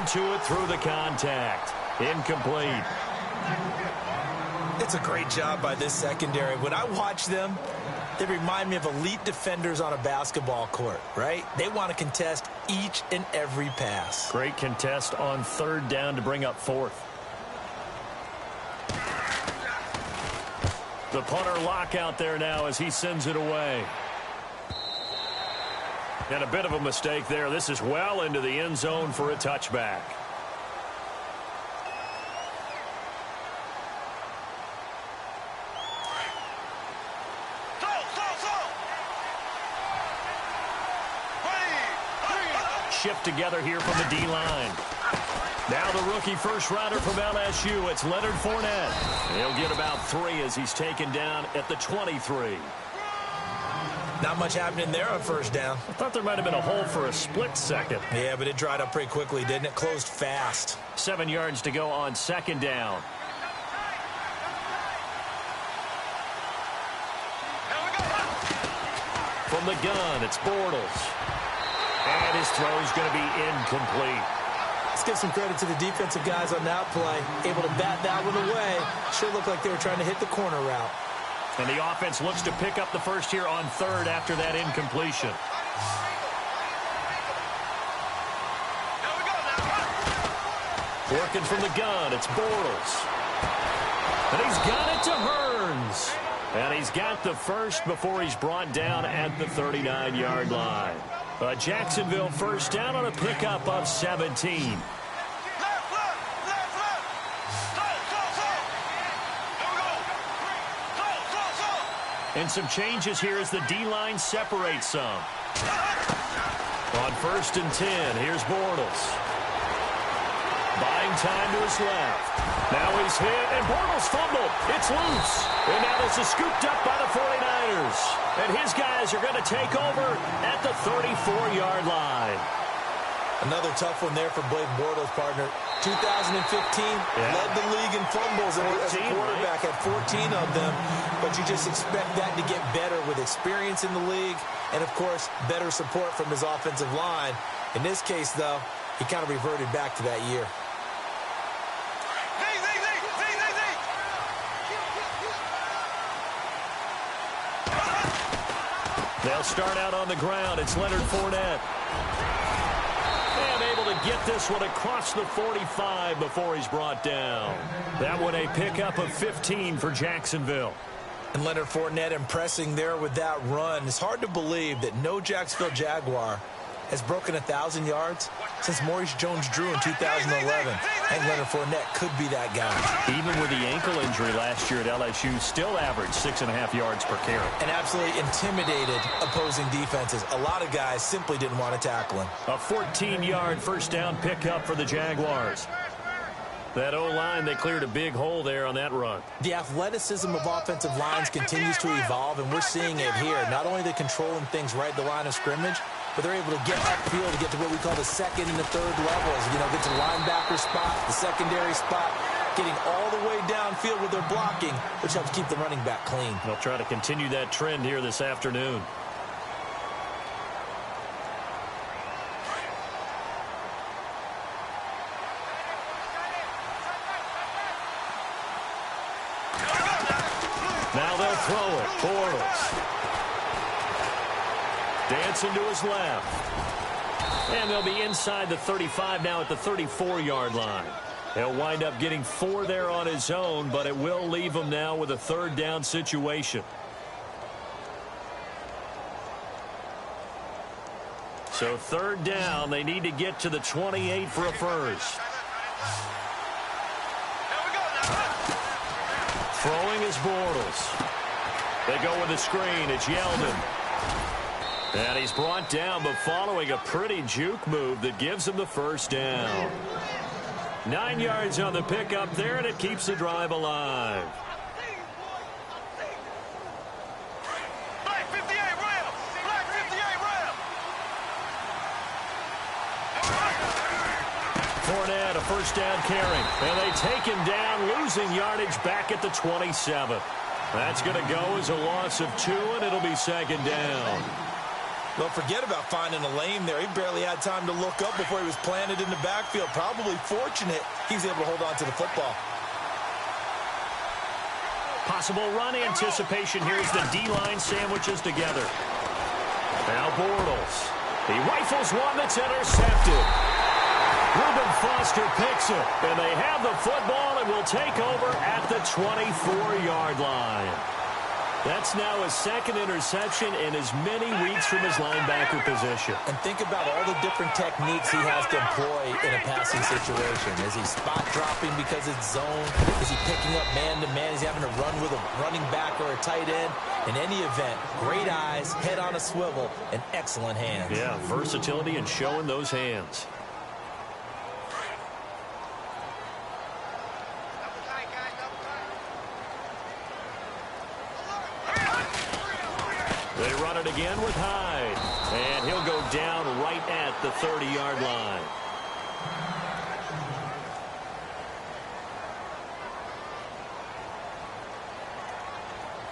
down to it through the contact. Incomplete. It's a great job by this secondary. When I watch them, they remind me of elite defenders on a basketball court, right? They want to contest each and every pass. Great contest on third down to bring up fourth. The punter lock out there now as he sends it away. And a bit of a mistake there. This is well into the end zone for a touchback. Shift together here from the D-line. Now the rookie first-rounder from LSU, it's Leonard Fournette. He'll get about 3 as he's taken down at the 23. Not much happening there on first down. I thought there might have been a hole for a split second. Yeah, but it dried up pretty quickly, didn't it? Closed fast. 7 yards to go on second down. From the gun, it's Bortles. And his throw is going to be incomplete. Let's give some credit to the defensive guys on that play. Able to bat that one away. Sure looked like they were trying to hit the corner route. And the offense looks to pick up the first here on third after that incompletion. Working from the gun, it's Bortles. And he's got it to Hearns. And he's got the first before he's brought down at the 39-yard line. A Jacksonville first down on a pickup of 17. And some changes here as the D-line separates some. On first and 10, here's Bortles. Buying time to his left. Now he's hit, and Bortles fumbled. It's loose. And now this is scooped up by the 49ers. And his guys are going to take over at the 34-yard line. Another tough one there for Blake Bortles, partner. 2015, led the league in fumbles as a quarterback, had 14 of them. But you just expect that to get better with experience in the league and, of course, better support from his offensive line. In this case, though, he kind of reverted back to that year. They'll start out on the ground. It's Leonard Fournette. And able to get this one across the 45 before he's brought down. That one a pickup of 15 for Jacksonville. And Leonard Fournette impressing there with that run. It's hard to believe that no Jacksonville Jaguar has broken 1,000 yards since Maurice Jones-Drew in 2011. And Leonard Fournette could be that guy. Even with the ankle injury last year at LSU, still averaged 6.5 yards per carry. And absolutely intimidated opposing defenses. A lot of guys simply didn't want to tackle him. A 14-yard first down pickup for the Jaguars. That O-line, they cleared a big hole there on that run. The athleticism of offensive lines continues to evolve, and we're seeing it here. Not only are they controlling things right at the line of scrimmage, but they're able to get upfield to get to what we call the second and the third levels. You know, get to the linebacker spot, the secondary spot, getting all the way downfield with their blocking, which helps keep the running back clean. They'll try to continue that trend here this afternoon. Now they'll throw it. Bortles. Dancing to his left. And they'll be inside the 35 now at the 34-yard line. He'll wind up getting 4 there on his own, but it will leave him now with a third down situation. So third down, they need to get to the 28 for a first. Throwing is Bortles. They go with the screen. It's Yeldon. And he's brought down, but following a pretty juke move that gives him the first down. 9 yards on the pickup there, and it keeps the drive alive. Fournette, a first down carry. And they take him down, losing yardage back at the 27. That's going to go as a loss of 2, and it'll be second down. Well, forget about finding a lane there. He barely had time to look up before he was planted in the backfield. Probably fortunate he was able to hold on to the football. Possible run anticipation here as the D-line sandwiches together. Now Bortles. He rifles one that's intercepted. Reuben Foster picks it, and they have the football and will take over at the 24-yard line. That's now his second interception in as many weeks from his linebacker position. And think about all the different techniques he has to employ in a passing situation. Is he spot dropping because it's zone? Is he picking up man-to-man? Is he having to run with a running back or a tight end? In any event, great eyes, head on a swivel, and excellent hands. Yeah, versatility and showing those hands. They run it again with Hyde. And he'll go down right at the 30-yard line.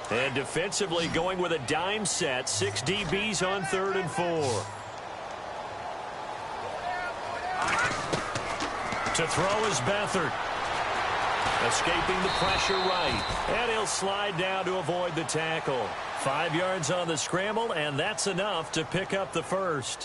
And defensively going with a dime set. 6 DBs on 3rd and 4. To throw is Beathard. Escaping the pressure right. And he'll slide down to avoid the tackle. 5 yards on the scramble, and that's enough to pick up the first.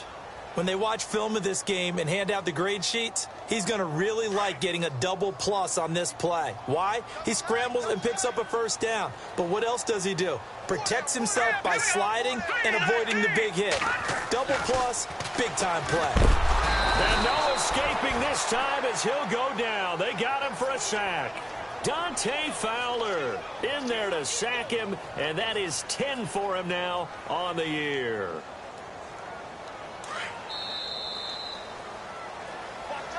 When they watch film of this game and hand out the grade sheets, he's going to really like getting a double plus on this play. Why? He scrambles and picks up a first down. But what else does he do? Protects himself by sliding and avoiding the big hit. Double plus, big-time play. And no escaping this time as he'll go down. They got him for a sack. Dante Fowler in there to sack him, and that is 10 for him now on the year.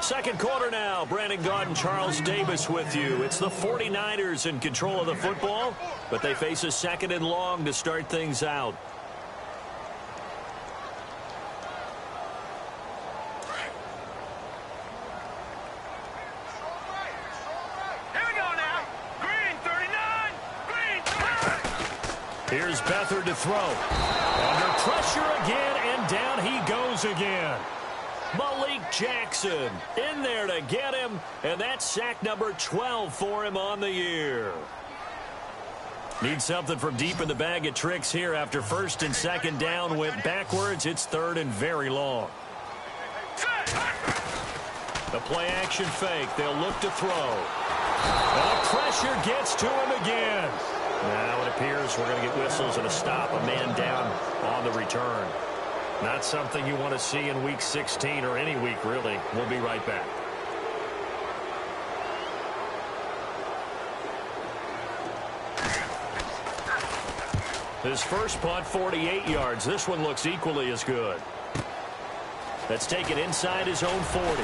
Second quarter now. Brandon Gaudin, Charles Davis with you. It's the 49ers in control of the football, but they face a 2nd and long to start things out. Here's Beathard to throw. Under pressure again, and down he goes again. Malik Jackson in there to get him, and that's sack number 12 for him on the year. Need something from deep in the bag of tricks here after 1st and 2nd down went backwards. It's 3rd and very long. The play action fake. They'll look to throw. And the pressure gets to him again. Now it appears we're going to get whistles and a stop, a man down on the return. Not something you want to see in Week 16 or any week, really. We'll be right back. His first punt, 48 yards. This one looks equally as good. That's taken inside his own 40.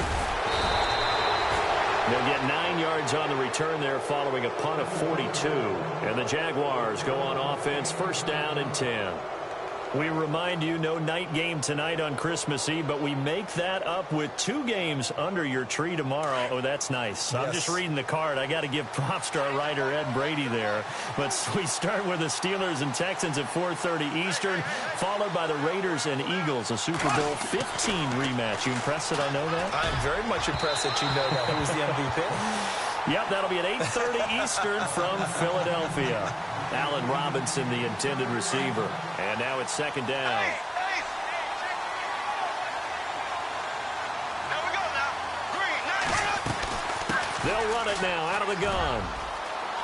They'll get 9 yards on the return there following a punt of 42. And the Jaguars go on offense, 1st down and 10. We remind you, no night game tonight on Christmas Eve, but we make that up with 2 games under your tree tomorrow. Oh, that's nice. Yes. I'm just reading the card. I got to give props to our writer, Ed Brady, there. But we start with the Steelers and Texans at 4:30 Eastern, followed by the Raiders and Eagles, a Super Bowl 15 rematch. You impressed that I know that? I'm very much impressed that you know that. Who was the MVP? Yep, that'll be at 8:30 Eastern from Philadelphia. Allen Robinson, the intended receiver. And now it's 2nd down. They'll run it now out of the gun.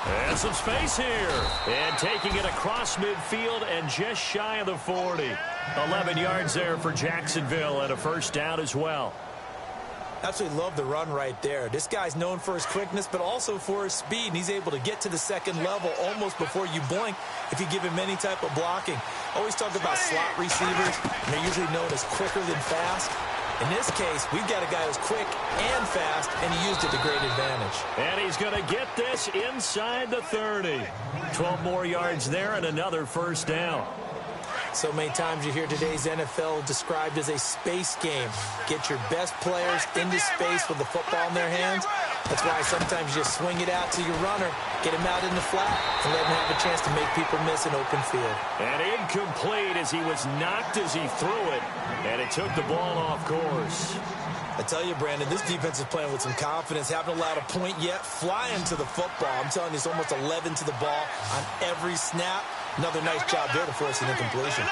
And some space here. And taking it across midfield and just shy of the 40. 11 yards there for Jacksonville and a 1st down as well. Absolutely love the run right there. This guy's known for his quickness, but also for his speed. And he's able to get to the 2nd level almost before you blink if you give him any type of blocking. Always talk about slot receivers, and they're usually known as quicker than fast. In this case, we've got a guy who's quick and fast, and he used it to great advantage. And he's going to get this inside the 30. 12 more yards there and another 1st down. So many times you hear today's NFL described as a space game. Get your best players into space with the football in their hands. That's why sometimes you just swing it out to your runner, get him out in the flat, and let him have a chance to make people miss an open field. And incomplete as he was knocked as he threw it, and it took the ball off course. I tell you, Brandon, this defense is playing with some confidence. Haven't allowed a point yet. Flying to the football. I'm telling you, it's almost 11 to the ball on every snap. Another nice job there to force an incompletion.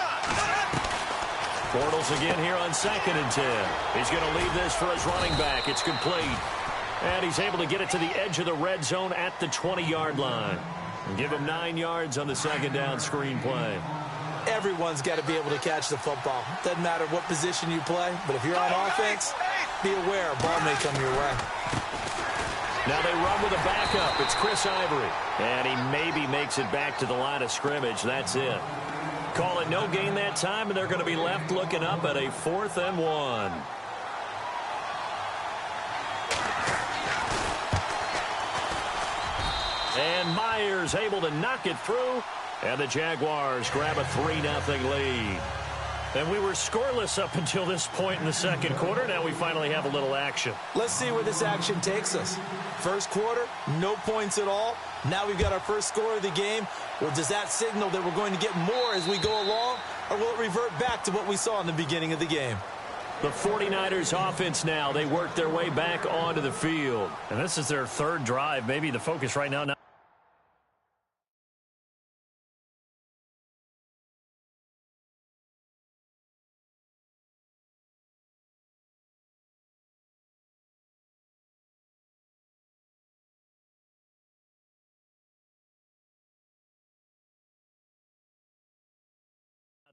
Bortles again here on 2nd and 10. He's going to leave this for his running back. It's complete. And he's able to get it to the edge of the red zone at the 20-yard line. And give him 9 yards on the second down screen play. Everyone's got to be able to catch the football. Doesn't matter what position you play, but if you're on offense, be aware a ball may come your way. Now they run with a backup. It's Chris Ivory. And he maybe makes it back to the line of scrimmage. That's it. Call it no gain that time, and they're going to be left looking up at a 4th and 1. And Myers able to knock it through. And the Jaguars grab a 3-0 lead. And we were scoreless up until this point in the second quarter. Now we finally have a little action. Let's see where this action takes us. First quarter, no points at all. Now we've got our first score of the game. Well, does that signal that we're going to get more as we go along? Or will it revert back to what we saw in the beginning of the game? The 49ers offense now. They work their way back onto the field. And this is their third drive. Maybe the focus right now.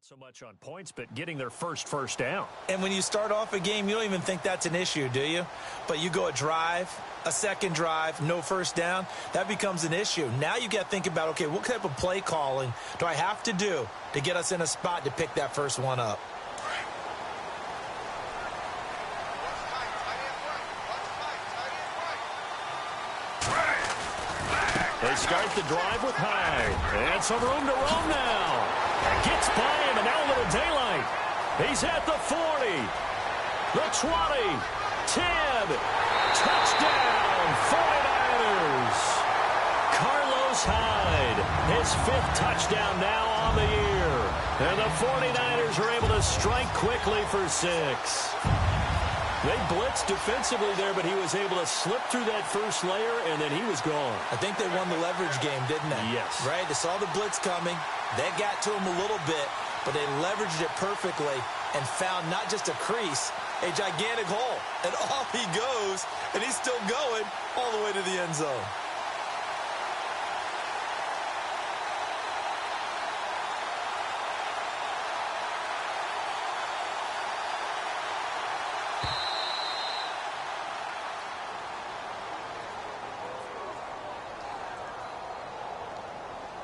So much on points, but getting their first down. And when you start off a game, you don't even think that's an issue, do you? But you go a drive, a second drive, no first down, that becomes an issue. Now you got to think about, okay, what type of play calling do I have to do to get us in a spot to pick that first one up? They start the drive with Hyde. And some room to roam now. Gets by him, and now a little daylight. He's at the 40, the 20, 10. Touchdown, 49ers. Carlos Hyde, his 5th touchdown now on the year. And the 49ers are able to strike quickly for 6. They blitzed defensively there, but he was able to slip through that first layer, and then he was gone. I think they won the leverage game, didn't they? Yes. Right? They saw the blitz coming. They got to him a little bit, but they leveraged it perfectly and found not just a crease, a gigantic hole. And off he goes, and he's still going all the way to the end zone.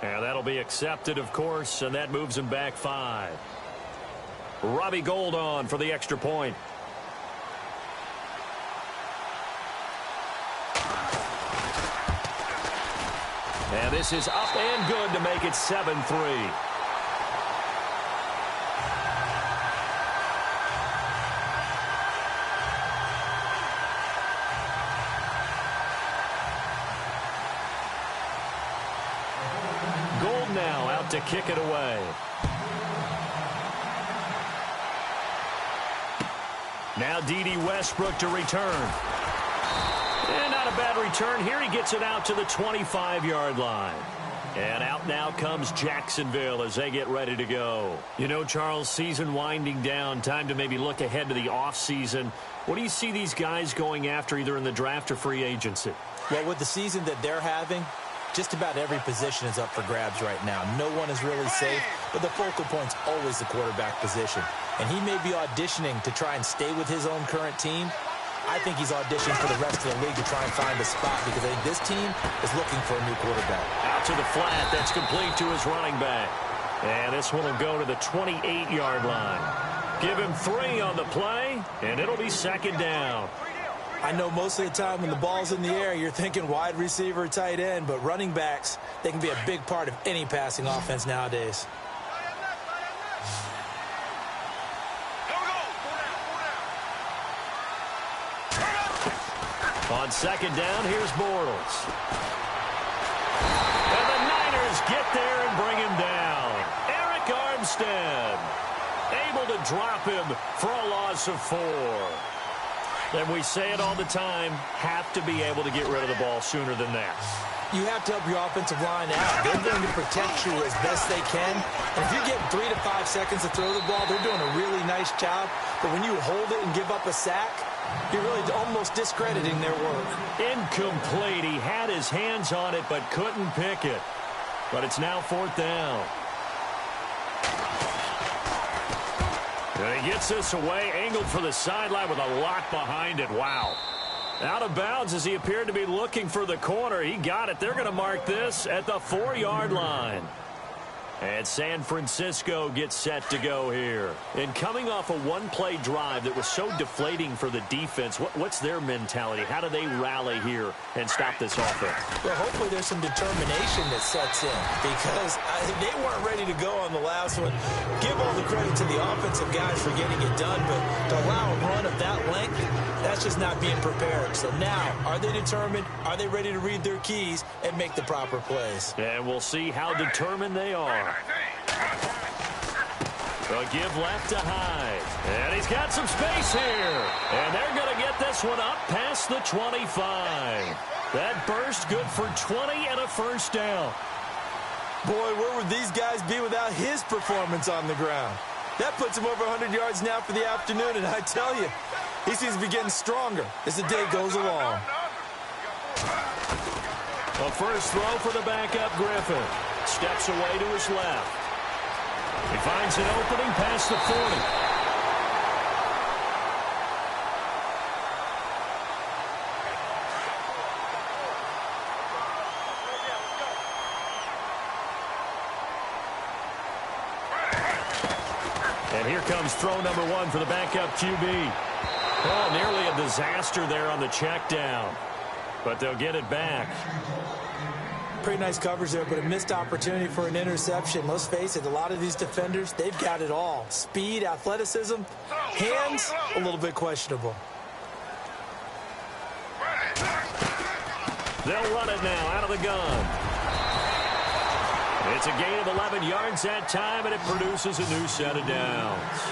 And that'll be accepted, of course, and that moves him back 5. Robbie Gould on for the extra point. And this is up and good to make it 7-3. To kick it away. Now D.D. Westbrook to return. And not a bad return here. He gets it out to the 25-yard line. And out now comes Jacksonville as they get ready to go. You know, Charles, season winding down. Time to maybe look ahead to the offseason. What do you see these guys going after either in the draft or free agency? Well, with the season that they're having, just about every position is up for grabs right now. No one is really safe, but the focal point's always the quarterback position. And he may be auditioning to try and stay with his own current team. I think he's auditioning for the rest of the league to try and find a spot because I think this team is looking for a new quarterback. Out to the flat. That's complete to his running back. And this one will go to the 28-yard line. Give him 3 on the play, and it'll be 2nd down. I know most of the time when the ball's in the air, you're thinking wide receiver, tight end, but running backs, they can be a big part of any passing offense nowadays. On second down, here's Bortles. And the Niners get there and bring him down. Eric Armstead able to drop him for a loss of 4. And we say it all the time, have to be able to get rid of the ball sooner than that. You have to help your offensive line out. They're going to protect you as best they can. And if you're getting 3 to 5 seconds to throw the ball, they're doing a really nice job. But when you hold it and give up a sack, you're really almost discrediting their work. Incomplete. He had his hands on it but couldn't pick it. But it's now 4th down. And he gets this away, angled for the sideline with a lot behind it. Wow. Out of bounds as he appeared to be looking for the corner. He got it. They're going to mark this at the 4-yard line. And San Francisco gets set to go here. And coming off a one-play drive that was so deflating for the defense, what's their mentality? How do they rally here and stop this offense? Well, hopefully there's some determination that sets in because they weren't ready to go on the last one. Give all the credit to the offensive guys for getting it done, but to allow a run of that length, that's just not being prepared. So now, are they determined? Are they ready to read their keys and make the proper plays? And we'll see how determined they are. A give left to Hyde. And he's got some space here. And they're going to get this one up past the 25. That burst good for 20 and a first down. Boy, where would these guys be without his performance on the ground? That puts him over 100 yards now for the afternoon, and I tell you, he seems to be getting stronger as the day goes along. A first throw for the backup Griffin. Steps away to his left. He finds an opening past the 40. And here comes throw number 1 for the backup QB. Oh, nearly a disaster there on the check down. But they'll get it back. Pretty nice coverage there, but a missed opportunity for an interception. Let's face it, a lot of these defenders, they've got it all. Speed, athleticism, hands, a little bit questionable. They'll run it now out of the gun. It's a gain of 11 yards that time, and it produces a new set of downs.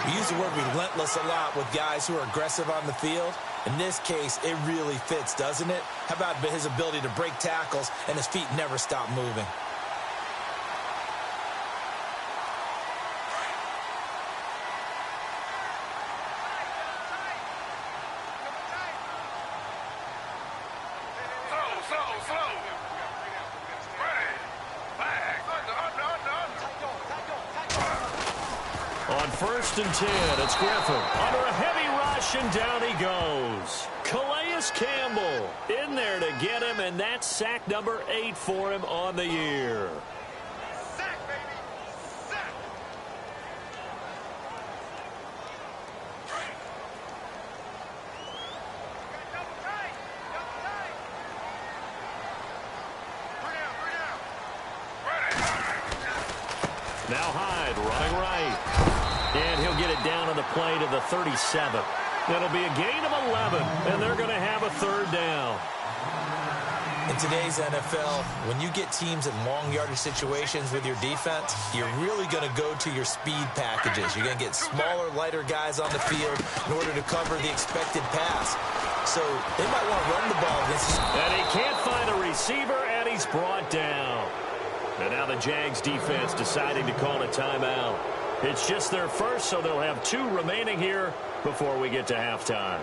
We use the word relentless a lot with guys who are aggressive on the field. In this case, it really fits, doesn't it? How about his ability to break tackles and his feet never stop moving? On 1st and 10, it's Griffin. Under a heavy rush, and down he goes. Calais Campbell in there to get him, and that's sack number 8 for him on the year. Sack, baby! Sack! Now Hyde running right. And he'll get it down on the play to the 37. That'll be a gain of 11, and they're going to have a 3rd down. In today's NFL, when you get teams in long yardage situations with your defense, you're really going to go to your speed packages. You're going to get smaller, lighter guys on the field in order to cover the expected pass. So they might want to run the ball against us. And he can't find a receiver, and he's brought down. And now the Jags defense deciding to call a timeout. It's just their first, so they'll have 2 remaining here before we get to halftime.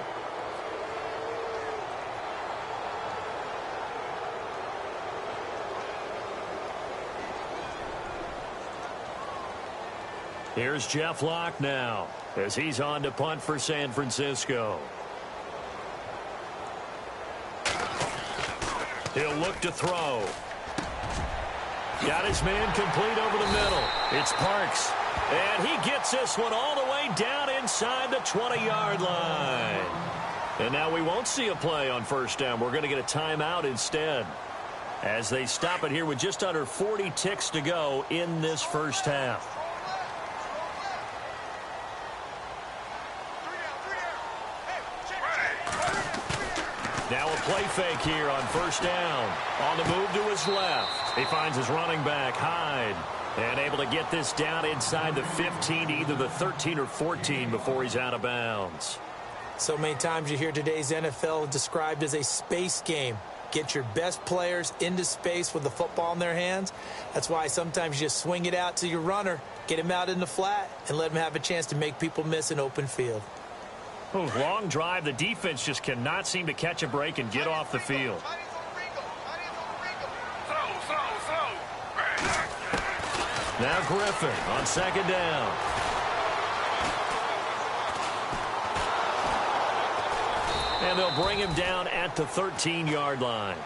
Here's Jeff Locke now as he's on to punt for San Francisco. He'll look to throw. Got his man complete over the middle. It's Parks. And he gets this one all the way down inside the 20-yard line. And now we won't see a play on 1st down. We're going to get a timeout instead as they stop it here with just under 40 ticks to go in this first half. Now a play fake here on first down. On the move to his left. He finds his running back, Hyde. And able to get this down inside the 15, either the 13 or 14 before he's out of bounds. So many times you hear today's NFL described as a space game. Get your best players into space with the football in their hands. That's why sometimes you just swing it out to your runner, get him out in the flat, and let him have a chance to make people miss an open field. Ooh, long drive. The defense just cannot seem to catch a break and get off the field. Now Griffin on second down. And they'll bring him down at the 13-yard line.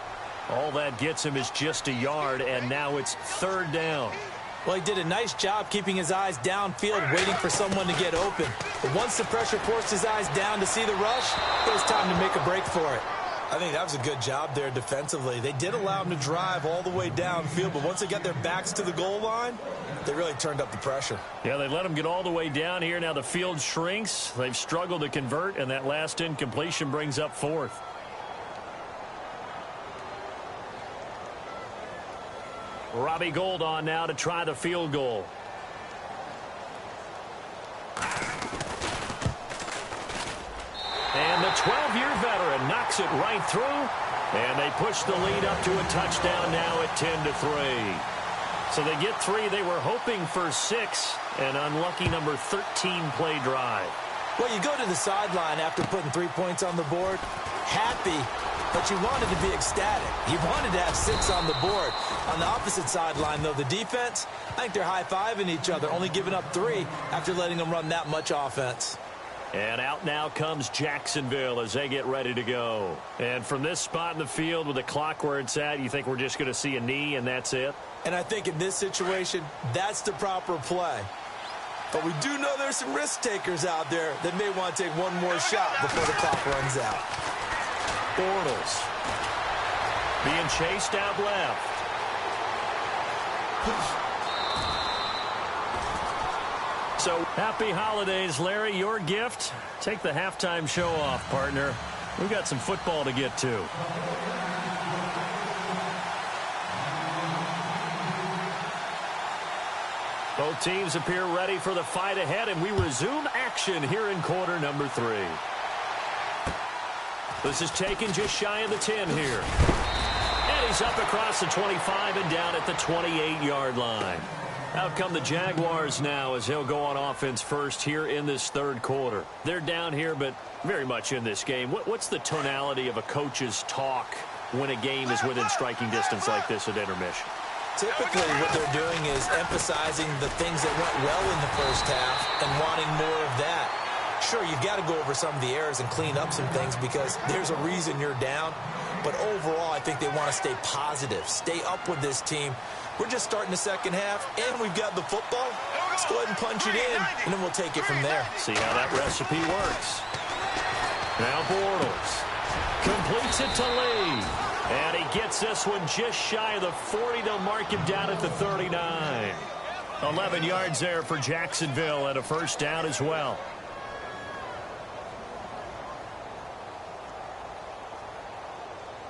All that gets him is just a yard, and now it's third down. Well, he did a nice job keeping his eyes downfield, waiting for someone to get open. But once the pressure forced his eyes down to see the rush, it was time to make a break for it. I think that was a good job there defensively. They did allow him to drive all the way downfield, but once they got their backs to the goal line, they really turned up the pressure. Yeah, they let him get all the way down here. Now the field shrinks. They've struggled to convert, and that last incompletion brings up fourth. Robbie Gould on now to try the field goal. And the 12-year veteran knocks it right through. And they push the lead up to a touchdown now at 10-3. So they get 3. They were hoping for 6. An unlucky number 13 play drive. Well, you go to the sideline after putting 3 points on the board, happy, but you wanted to be ecstatic. You wanted to have 6 on the board. On the opposite sideline, though, the defense, I think they're high-fiving each other, only giving up 3 after letting them run that much offense. And out now comes Jacksonville as they get ready to go. And from this spot in the field with the clock where it's at, you think we're just going to see a knee and that's it? And I think in this situation, that's the proper play. But we do know there's some risk takers out there that may want to take one more shot before the clock runs out. Bortles being chased out left. So, happy holidays, Larry. Your gift, take the halftime show off, partner. We've got some football to get to. Both teams appear ready for the fight ahead, and we resume action here in quarter number 3. This is taken just shy of the 10 here. And he's up across the 25 and down at the 28-yard line. Out come the Jaguars now as he'll go on offense first here in this third quarter. They're down here, but very much in this game. What's the tonality of a coach's talk when a game is within striking distance like this at intermission? Typically, what they're doing is emphasizing the things that went well in the first half and wanting more of that. Sure, you've got to go over some of the errors and clean up some things because there's a reason you're down. But overall, I think they want to stay positive, stay up with this team. We're just starting the second half, and we've got the football. Let's go ahead and punch it in, and then we'll take it from there. See how that recipe works. Now Bortles completes it to Lee. And he gets this one just shy of the 40. They'll mark him down at the 39. 11 yards there for Jacksonville and a first down as well.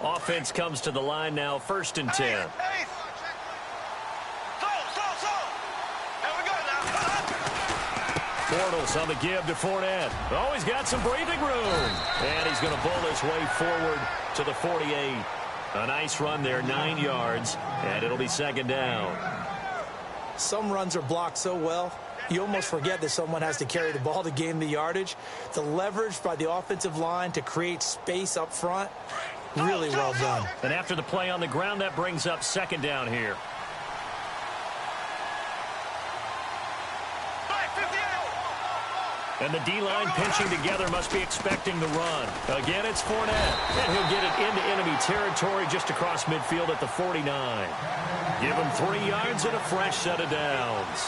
Offense comes to the line now, 1st and 10. Bortles on the give to Fournette. Oh, he's got some breathing room. And he's going to bull his way forward to the 48. A nice run there, 9 yards, and it'll be second down. Some runs are blocked so well, you almost forget that someone has to carry the ball to gain the yardage. The leverage by the offensive line to create space up front, really well done. And after the play on the ground, that brings up second down here. And the D-line pinching together must be expecting the run. Again, it's Fournette. And he'll get it into enemy territory just across midfield at the 49. Give him 3 yards and a fresh set of downs.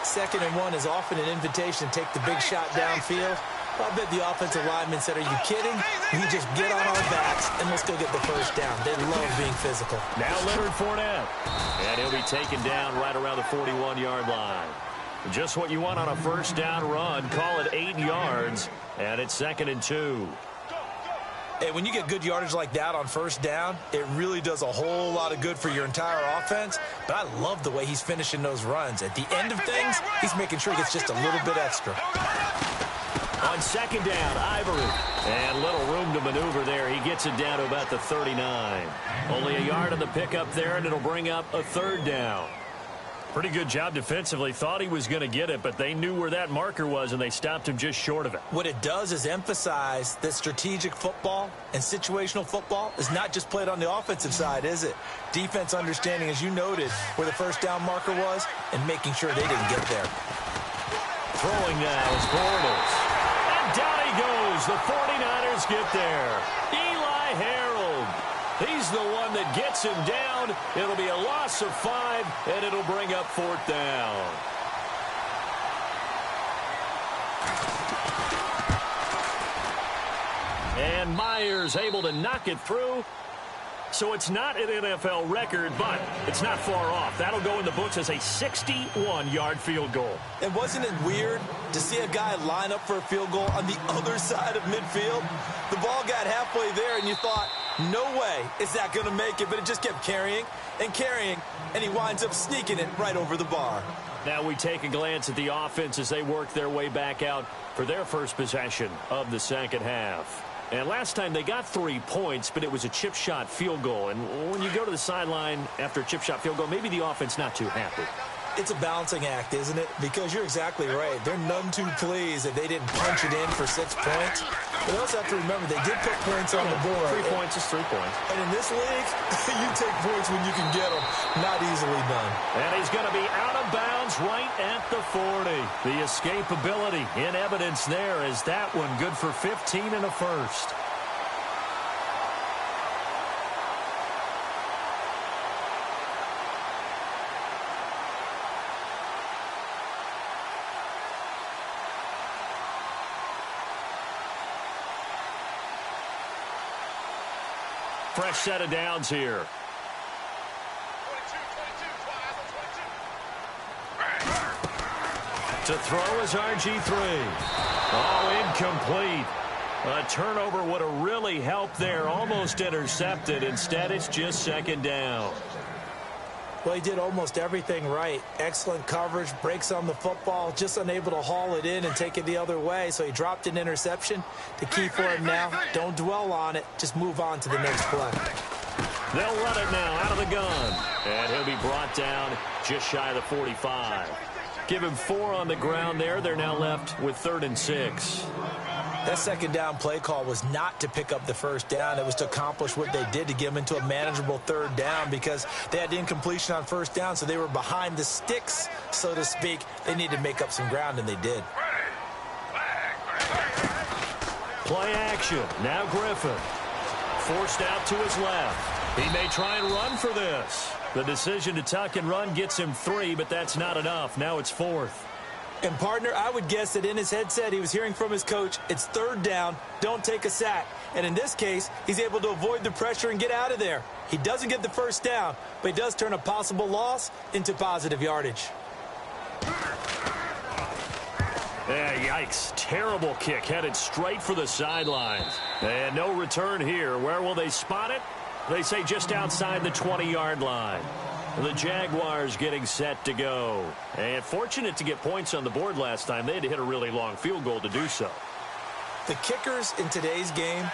2nd and 1 is often an invitation to take the big shot downfield. I bet the offensive linemen said, are you kidding? We just get on our backs and let's go get the first down. They love being physical. Now Leonard Fournette. And he'll be taken down right around the 41-yard line. Just what you want on a first down run. Call it 8 yards, and it's 2nd and 2. And when you get good yardage like that on first down, it really does a whole lot of good for your entire offense. But I love the way he's finishing those runs. At the end of things, he's making sure he gets just a little bit extra. On second down, Ivory. And little room to maneuver there. He gets it down to about the 39. Only a yard on the pickup there, and it'll bring up a third down. Pretty good job defensively. Thought he was going to get it, but they knew where that marker was, and they stopped him just short of it. What it does is emphasize that strategic football and situational football is not just played on the offensive side, is it? Defense understanding, as you noted, where the first down marker was and making sure they didn't get there. Throwing now is Bortles. And down he goes. The 49ers get there. Eli Harold. He's the one that gets him down. It'll be a loss of 5, and it'll bring up fourth down. And Myers able to knock it through. So it's not an NFL record, but it's not far off. That'll go in the books as a 61-yard field goal. And wasn't it weird to see a guy line up for a field goal on the other side of midfield? The ball got halfway there, and you thought, no way is that going to make it, but it just kept carrying, and he winds up sneaking it right over the bar. Now we take a glance at the offense as they work their way back out for their first possession of the second half. And last time they got 3 points, but it was a chip shot field goal. And when you go to the sideline after a chip shot field goal, maybe the offense not too happy. It's a balancing act, isn't it? Because you're exactly right. They're none too pleased that they didn't punch it in for 6 points. But they also have to remember they did put points on the board. 3 points is 3 points. And in this league, you take points when you can get them. Not easily done. And he's going to be out of bounds right at the 40. The escapability in evidence there is that one good for 15 and a first. Fresh set of downs here. 22. To throw is RG3. Oh, incomplete. A turnover would have really helped there. Almost intercepted. Instead, it's just second down. Well, he did almost everything right. Excellent coverage, breaks on the football, just unable to haul it in and take it the other way. So he dropped an interception. The key for him now, don't dwell on it. Just move on to the next play. They'll run it now out of the gun. And he'll be brought down just shy of the 45. Give him 4 on the ground there. They're now left with 3rd and 6. That second down play call was not to pick up the first down. It was to accomplish what they did to get them into a manageable 3rd down because they had incompletion on first down, so they were behind the sticks, so to speak. They needed to make up some ground, and they did. Play action. Now Griffin. Forced out to his left. He may try and run for this. The decision to tuck and run gets him 3, but that's not enough. Now it's 4th. And, partner, I would guess that in his headset he was hearing from his coach, it's 3rd down, don't take a sack. And in this case, he's able to avoid the pressure and get out of there. He doesn't get the first down, but he does turn a possible loss into positive yardage. Yikes. Terrible kick headed straight for the sidelines. And no return here. Where will they spot it? They say just outside the 20-yard line. The Jaguars getting set to go. And fortunate to get points on the board last time. They had to hit a really long field goal to do so. The kickers in today's game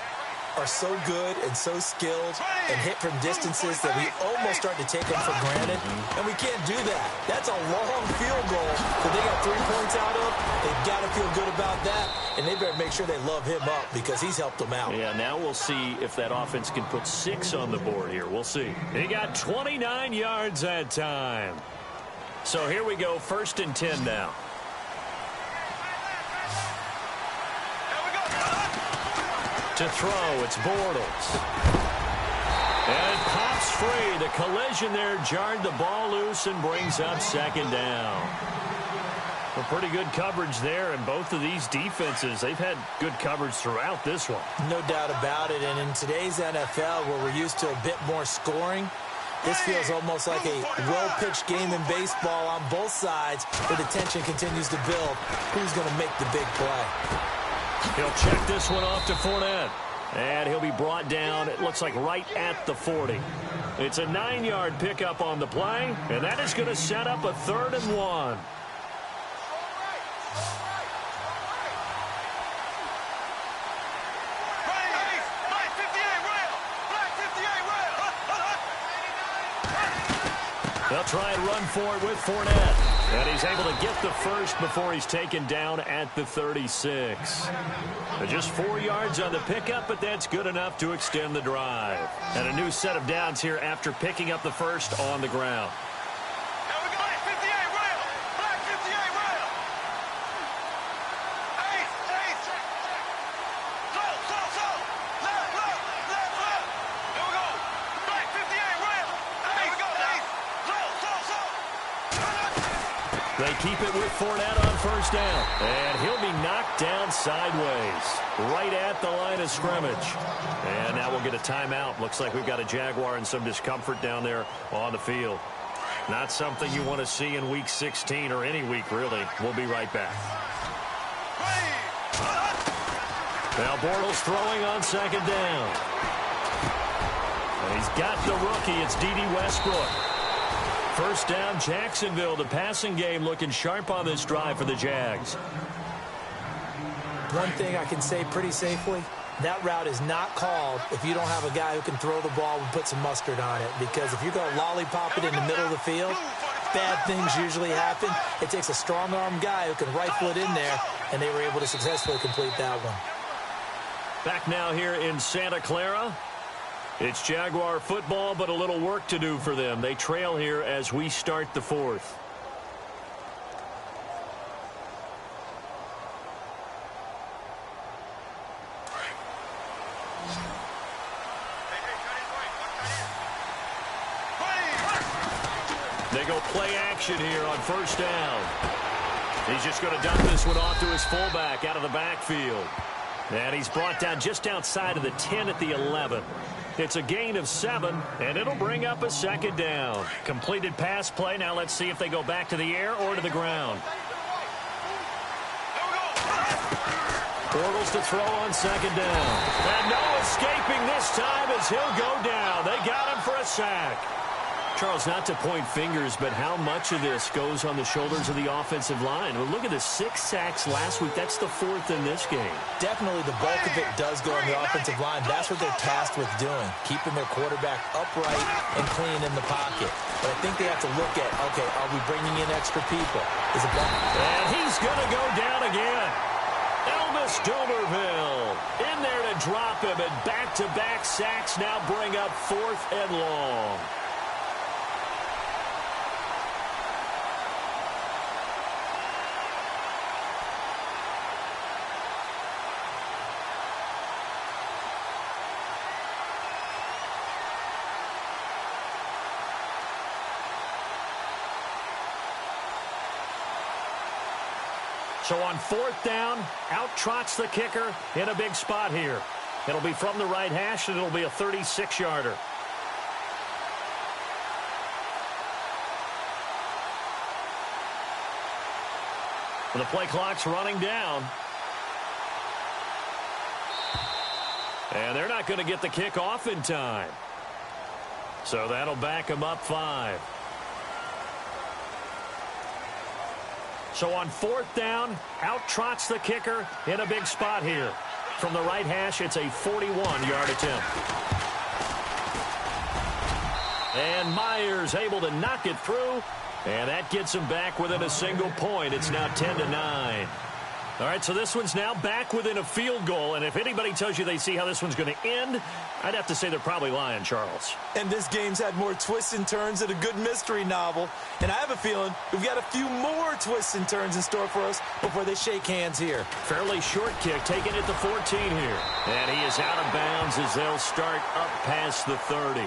are so good and so skilled and hit from distances that we almost start to take them for granted. And we can't do that. That's a long field goal that they got 3 points out of. They've got to feel good about that. And they better make sure they love him up because he's helped them out. Yeah, now we'll see if that offense can put 6 on the board here. We'll see. He got 29 yards that time. So here we go, 1st and 10 now. To throw, it's Bortles. And it pops free. The collision there jarred the ball loose and brings up second down. Well, pretty good coverage there, and both of these defenses, they've had good coverage throughout this one. No doubt about it, and in today's NFL, where we're used to a bit more scoring, this feels almost like a well-pitched game in baseball on both sides where the tension continues to build. Who's going to make the big play? He'll check this one off to Fournette. And he'll be brought down, it looks like, right at the 40. It's a 9-yard pickup on the play, and that is going to set up a 3rd and 1. They'll try and run for it with Fournette. And he's able to get the first before he's taken down at the 36. Just 4 yards on the pickup, but that's good enough to extend the drive. And a new set of downs here after picking up the first on the ground. They keep it with Fournette on first down. And he'll be knocked down sideways, right at the line of scrimmage. And now we'll get a timeout. Looks like we've got a Jaguar and some discomfort down there on the field. Not something you want to see in Week 16 or any week, really. We'll be right back. Now Bortles throwing on second down. And he's got the rookie. It's D.D. Westbrook. First down, Jacksonville. The passing game looking sharp on this drive for the Jags. One thing I can say pretty safely, that route is not called if you don't have a guy who can throw the ball and put some mustard on it. Because if you're going to lollipop it in the middle of the field, bad things usually happen. It takes a strong-arm guy who can rifle it in there, and they were able to successfully complete that one. Back now here in Santa Clara. It's Jaguar football, but a little work to do for them. They trail here as we start the 4th. They go play action here on first down. He's just going to dump this one off to his fullback out of the backfield. And he's brought down just outside of the 10 at the 11. It's a gain of 7, and it'll bring up a second down. Completed pass play. Now let's see if they go back to the air or to the ground. Bortles to throw on second down. And no escaping this time as he'll go down. They got him for a sack. Charles, not to point fingers, but how much of this goes on the shoulders of the offensive line? Well, look at the 6 sacks last week. That's the 4th in this game. Definitely the bulk of it does go on the offensive line. That's what they're tasked with doing, keeping their quarterback upright and clean in the pocket. But I think they have to look at, okay, are we bringing in extra people? Is it and he's going to go down again. Elvis Dumervil in there to drop him, and back-to-back sacks now bring up 4th and long. So on 4th down, out trots the kicker in a big spot here. It'll be from the right hash, and it'll be a 36-yarder. The play clock's running down. And they're not going to get the kick off in time. So that'll back them up 5. So on 4th down, out trots the kicker in a big spot here. From the right hash, it's a 41-yard attempt. And Myers able to knock it through, and that gets him back within a single point. It's now 10-9. All right, so this one's now back within a field goal, and if anybody tells you they see how this one's going to end, I'd have to say they're probably lying, Charles. And this game's had more twists and turns than a good mystery novel, and I have a feeling we've got a few more twists and turns in store for us before they shake hands here. Fairly short kick, taken at the 14 here. And he is out of bounds as they'll start up past the 30.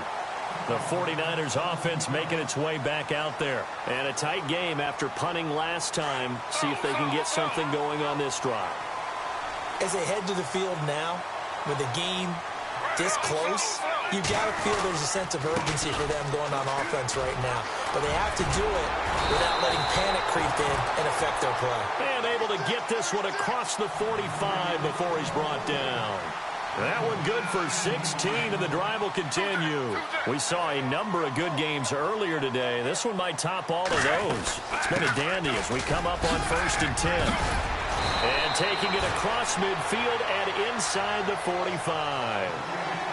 The 49ers offense making its way back out there. And a tight game after punting last time. See if they can get something going on this drive. As they head to the field now, with the game this close, you've got to feel there's a sense of urgency for them going on offense right now. But they have to do it without letting panic creep in and affect their play. And able to get this one across the 45 before he's brought down. That one good for 16, and the drive will continue. We saw a number of good games earlier today. This one might top all of those. It's been a dandy as we come up on 1st and 10. And taking it across midfield and inside the 45.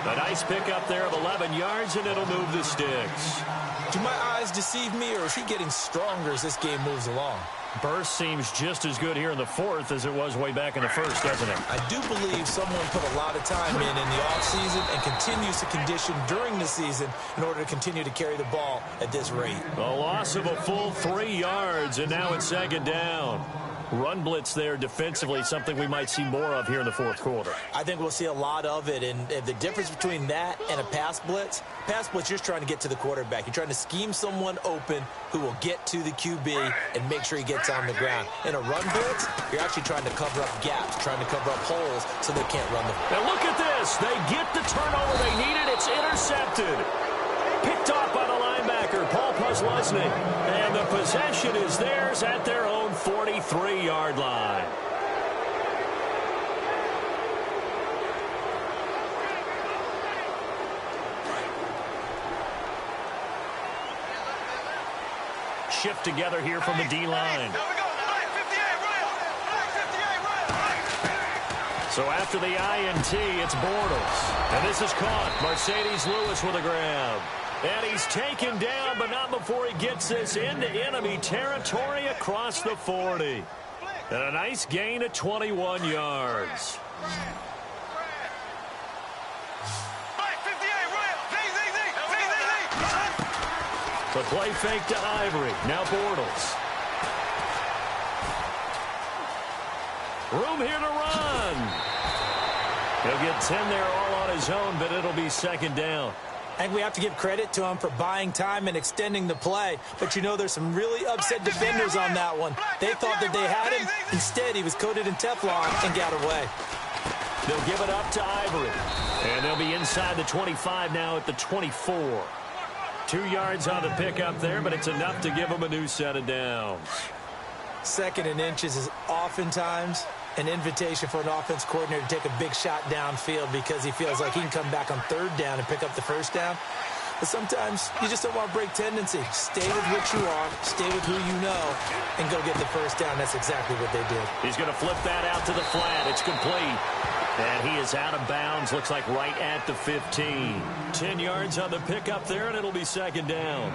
A nice pickup there of 11 yards, and it'll move the sticks. Do my eyes deceive me, or is he getting stronger as this game moves along? Burst seems just as good here in the 4th as it was way back in the 1st, doesn't it? I do believe someone put a lot of time in the offseason and continues to condition during the season in order to continue to carry the ball at this rate. A loss of a full 3 yards, and now it's 2nd down. Run blitz there defensively, something we might see more of here in the 4th quarter. I think we'll see a lot of it, and the difference between that and a pass blitz, you're just trying to get to the quarterback. You're trying to scheme someone open who will get to the QB and make sure he gets on the ground. In a run blitz, you're actually trying to cover up gaps, trying to cover up holes so they can't run the ball. Now look at this. They get the turnover they needed. It's intercepted. Picked off by the linebacker, Paul Posluszny. And the possession is theirs at their own 43-yard line. Shift together here from the D-line. So after the INT, it's Bortles. And this is caught. Mercedes Lewis with a grab. And he's taken down, but not before he gets this into enemy territory across the 40. And a nice gain of 21 yards. The play fake to Ivory. Now Bortles. Room here to run. He'll get 10 there all on his own, but it'll be 2nd down. I think we have to give credit to him for buying time and extending the play. But, you know, there's some really upset defenders on that one. They thought that they had him. Instead, he was coated in Teflon and got away. They'll give it up to Ivory. And they'll be inside the 25 now at the 24. 2 yards on the pickup there, but it's enough to give them a new set of downs. 2nd and inches is oftentimes an invitation for an offense coordinator to take a big shot downfield because he feels like he can come back on 3rd down and pick up the 1st down. But sometimes you just don't want to break tendency. Stay with what you are, stay with who you know, and go get the 1st down. That's exactly what they did. He's going to flip that out to the flat. It's complete. And he is out of bounds, looks like right at the 15. 10 yards on the pickup there, and it'll be 2nd down.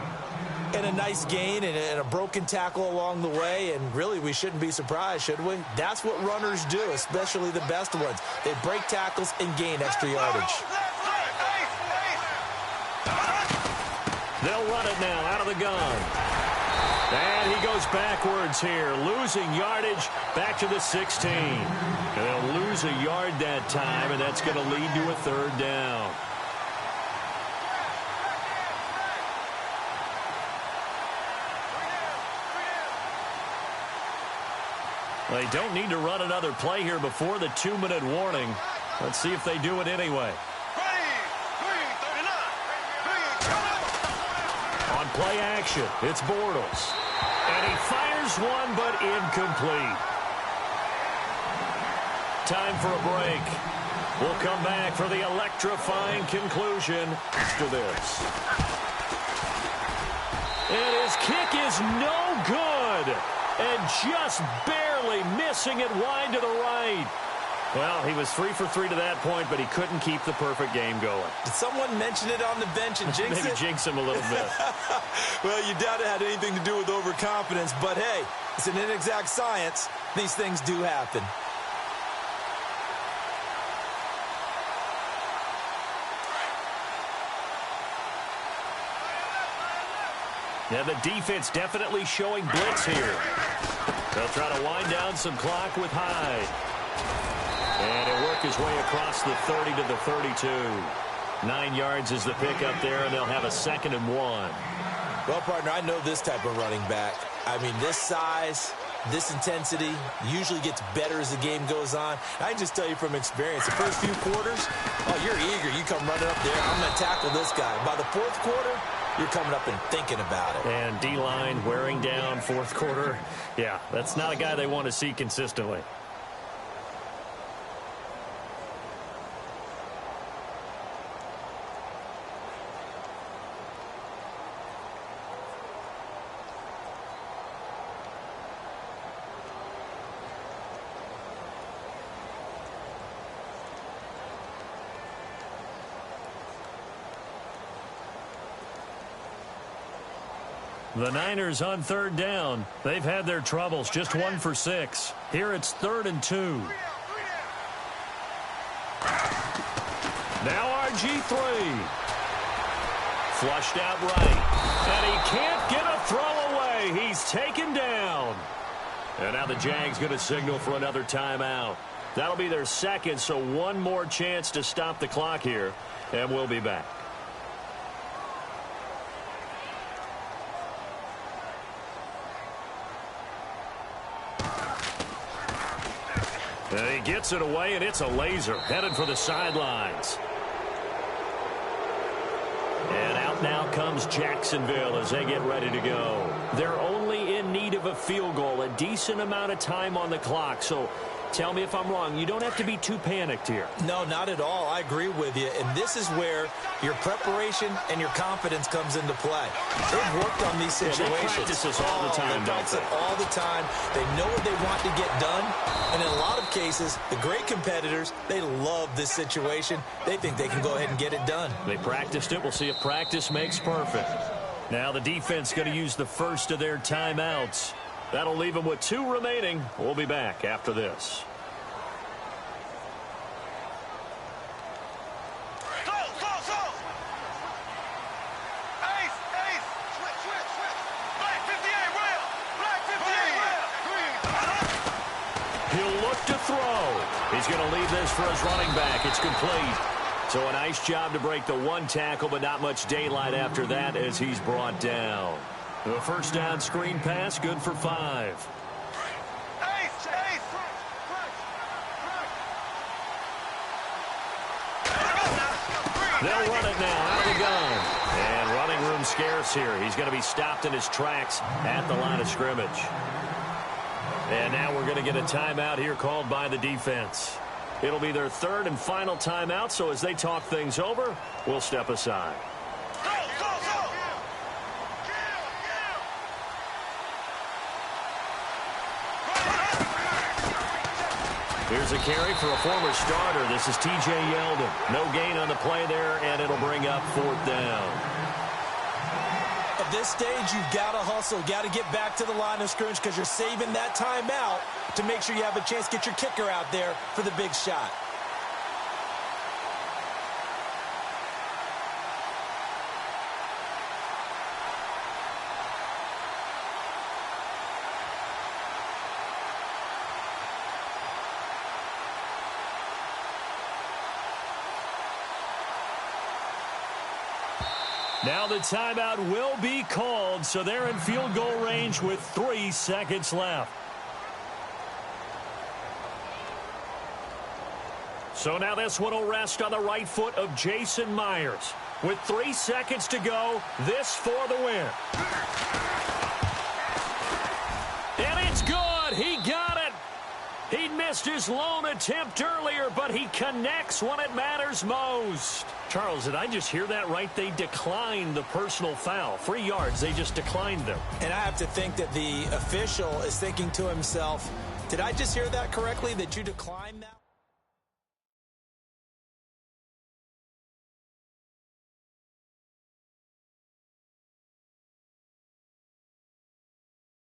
And a nice gain and a broken tackle along the way, and really we shouldn't be surprised, should we? That's what runners do, especially the best ones. They break tackles and gain extra yardage. They'll run it now out of the gun. And he goes backwards here, losing yardage back to the 16. And they'll lose a yard that time, and that's going to lead to a 3rd down. They don't need to run another play here before the 2-minute warning. Let's see if they do it anyway. On play action, it's Bortles. And he fires one, but incomplete. Time for a break. We'll come back for the electrifying conclusion after this. And his kick is no good. And just barely missing it wide to the right. Well, he was 3 for 3 to that point, but he couldn't keep the perfect game going. Did someone mention it on the bench and jinx it? Maybe jinx him a little bit. Well, you doubt it had anything to do with overconfidence, but hey, it's an inexact science. These things do happen. Yeah, the defense definitely showing blitz here. They'll try to wind down some clock with Hyde. And he'll work his way across the 30 to the 32. 9 yards is the pickup there, and they'll have a 2nd and 1. Well, partner, I know this type of running back. I mean, this size, this intensity usually gets better as the game goes on. I can just tell you from experience, the first few quarters, oh, you're eager. You come running up there. I'm going to tackle this guy. By the 4th quarter, you're coming up and thinking about it. And D-line wearing down 4th quarter. Yeah, that's not a guy they want to see consistently. The Niners on third down. They've had their troubles, just 1 for 6. Here it's 3rd and 2. Now RG3. Flushed out right. And he can't get a throw away. He's taken down. And now the Jags going to signal for another timeout. That'll be their second, so one more chance to stop the clock here. And we'll be back. And he gets it away, and it's a laser headed for the sidelines. And out now comes Jacksonville as they get ready to go. They're only in need of a field goal, a decent amount of time on the clock. So tell me if I'm wrong. You don't have to be too panicked here. No, not at all. I agree with you. And this is where your preparation and your confidence comes into play. They've worked on these situations. Yeah, they practice this all the time, they practice it all the time. They know what they want to get done. And in a lot of cases, the great competitors, they love this situation. They think they can go ahead and get it done. They practiced it. We'll see if practice makes perfect. Now the defense going to use the first of their timeouts. That'll leave them with 2 remaining. We'll be back after this. He'll look to throw. He's going to leave this for his running back. It's complete. So a nice job to break the 1 tackle, but not much daylight after that as he's brought down. The first down screen pass, good for 5. They'll run it now out of the gun. And running room scarce here. He's going to be stopped in his tracks at the line of scrimmage. And now we're going to get a timeout here called by the defense. It'll be their 3rd and final timeout, so as they talk things over, we'll step aside. Here's a carry for a former starter. This is T.J. Yeldon. No gain on the play there, and it'll bring up 4th down. At this stage, you've got to hustle. Got to get back to the line of scrimmage because you're saving that timeout to make sure you have a chance to get your kicker out there for the big shot. Now the timeout will be called, so they're in field goal range with 3 seconds left. So now this one will rest on the right foot of Jason Myers. With 3 seconds to go, this for the win. And it's good. He got it. He missed his lone attempt earlier, but he connects when it matters most. Charles, did I just hear that right? They declined the personal foul. 3 yards, they just declined them. And I have to think that the official is thinking to himself, did I just hear that correctly, that you declined that?